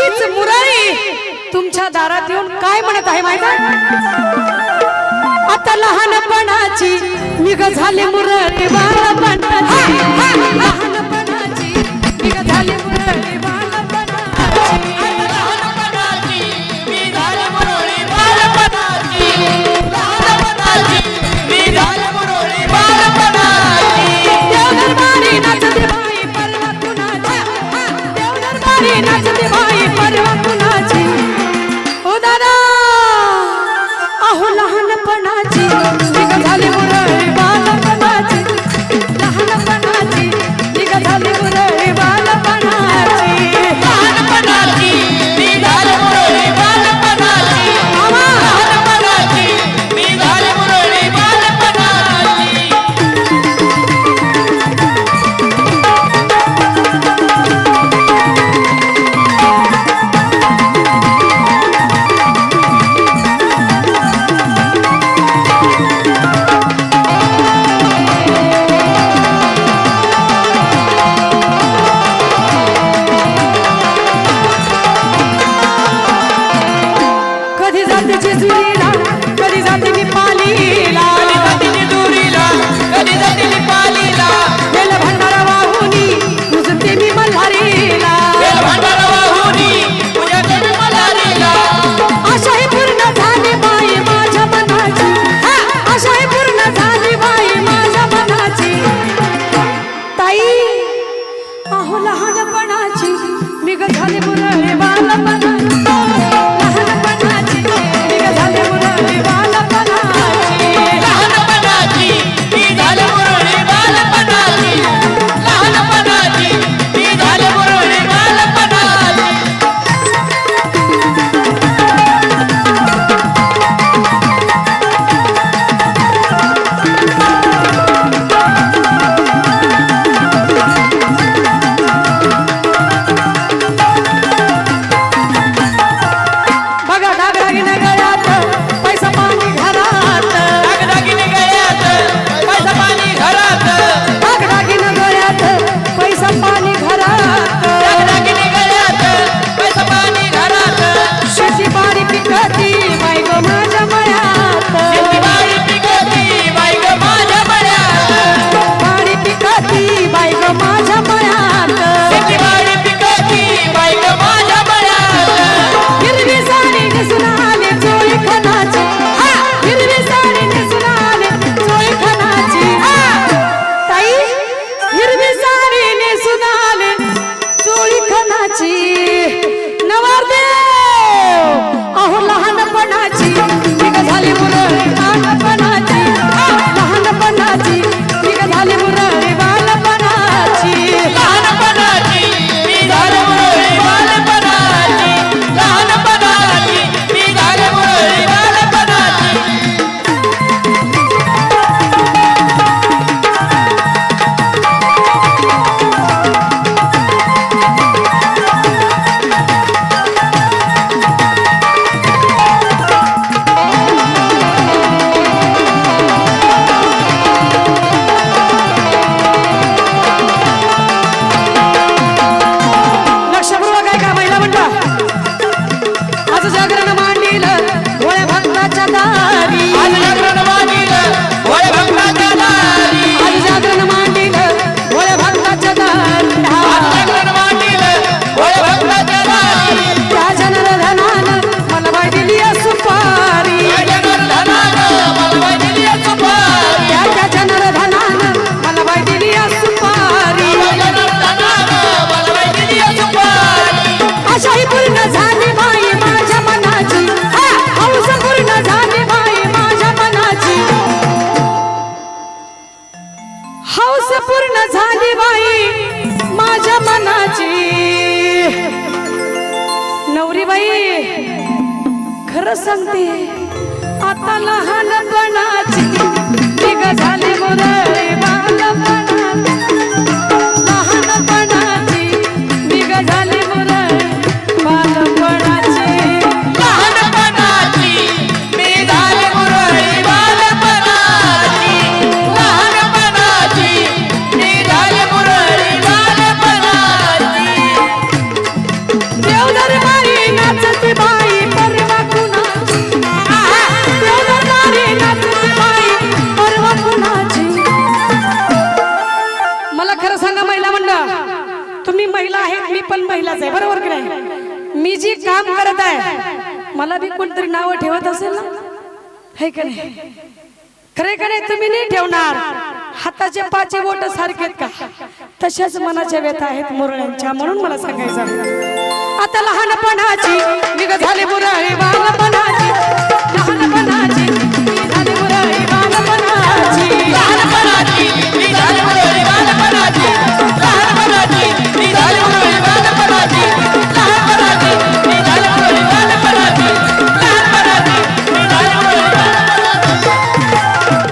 तीच मुरळी तुमच्या दारात येऊन काय म्हणत आहे माहिती आहे? आता लहानपणाची निघ झाली मुरळी बालपणाची, लहानपणाची निघ झाली मुरळी बालपणाची, लहानपणाची मी झाले मुरळी बालपणाची, लहानपणाची मी झाले मुरळी बालपणाची. देवदरबारी नाचते बाई परवा कुणाची, देवदरबारी नाचते बाई परवा कुणाची. ओ दादा अहो लहानपणाची निघ झाली मुरळी बालपणाची, लहानपणाची निघ झाली मुरळी बालपणाची, लहानपणाची मी झाले मुरळी बालपणाची, लहानपणाची मी झाले मुरळी बालपणाची. कधी जाते जेजुरीला कधी जाते मी पालीला, कधी जाते जेजुरीला कधी जाते मी पालीला, बेल भंडारा वाहुनी तुझते मी मल्हारीला, बेल भंडारा वाहुनी तुझ्याते मी मल्हारीला. आशाही पूर्ण झाली बाई माझ्या मनाची, आशाही पूर्ण झाली बाई माझ्या मनाची. ताई अहो लहानपणाची निघ झाली मुरळी बालपणाची, लहानपणाची निघ झाली मुरळी बालपणाची, लहानपणाची मी झाले मुरळी बालपणाची, लहानपणाची मी झाले मुरळी बालपणाची. बघा दागदागिने गळ्यात पैसा पाणी घरात, दागदागिने गळ्यात पैसा पाणी घरात, दागदागिने गळ्यात पैसा पाणी घरात, दागदागिने गळ्यात पैसा पाणी घरात. शेती बारी पिकती बाई गं माझ्या मळ्यात, शेतीवाडी पिकती बाई गं माझ्या मळ्यात, बारी पिकती बाई गं माझ्या मळ्यात, शेतीवाडी पिकती बाई गं माझ्या मळ्यात. हिरवी साडी नेसून आले चोळी खणाची, हिरवी साडी नेसून आले चोळी खणाची. ताई हिरवी साडी नेसून आले चोळी खणाची. नवरदेव अहो लहानपणाची निघ झाली मुरळी बालपणाची, लहानपणाची निघ झाली मुरळी बालपणाची, लहानपणाची मी झाले मुरळी बालपणाची, लहानपणाची मी झाले मुरळी बालपणाची. लक्षपूर्वक आहे का महिला मंडळ? आज जागरण मांडीलं भोळ्या भक्ताच्या दारी, आज जागरण मांडीलं भोळ्या भक्ताच्या दारी, आज जागरण मांडीलं भोळ्या भक्ताच्या दारी. आज जागरण मांडीलं भोळ्या भक्ताच्या दारी. त्या जनार्दनानं मला बाई दिली आहे सुपारी, त्या जनार्दनानं मला बाई दिली आहे सुपारी, त्या जनार्दनानं मला बाई दिली आहे सुपारी. त्या जनार्दनानं मला बाई दिली आहे सुपारी. आशाही पूर्ण झाली बाई माझ्या मनाची, हौस पूर्ण झाली बाई माझ्या मनाची, हौस पूर्ण झाली बाई माझ्या मनाची. नवरी बाई खरं सांगते आता लहानपणाची निघ झाली मुरळी बालपणाची, लहानपणाची निघ झाली मुरळी बालपणाची, लहानपणाची मी झाले मुरळी बालपणाची, लहानपणाची मी झाले मुरळी बालपणाची. देवदरबारी तुम्ही महिला आहेत, मी पण महिलाच आहे, बरोबर की नाही? मी जी काम करत आहे मला बी कोणतरी नाव ठेवत असेल ना, है का नाही? खरे खरे तुम्ही नाही ठेवणार. हाताचे पाचे बोट सारखेत का? तशाच मनाच्या व्यथा आहेत मुरळ्यांच्या. म्हणून मला सांगायचं आता लहानपणाची निघ झाली मुरळी बालपणाची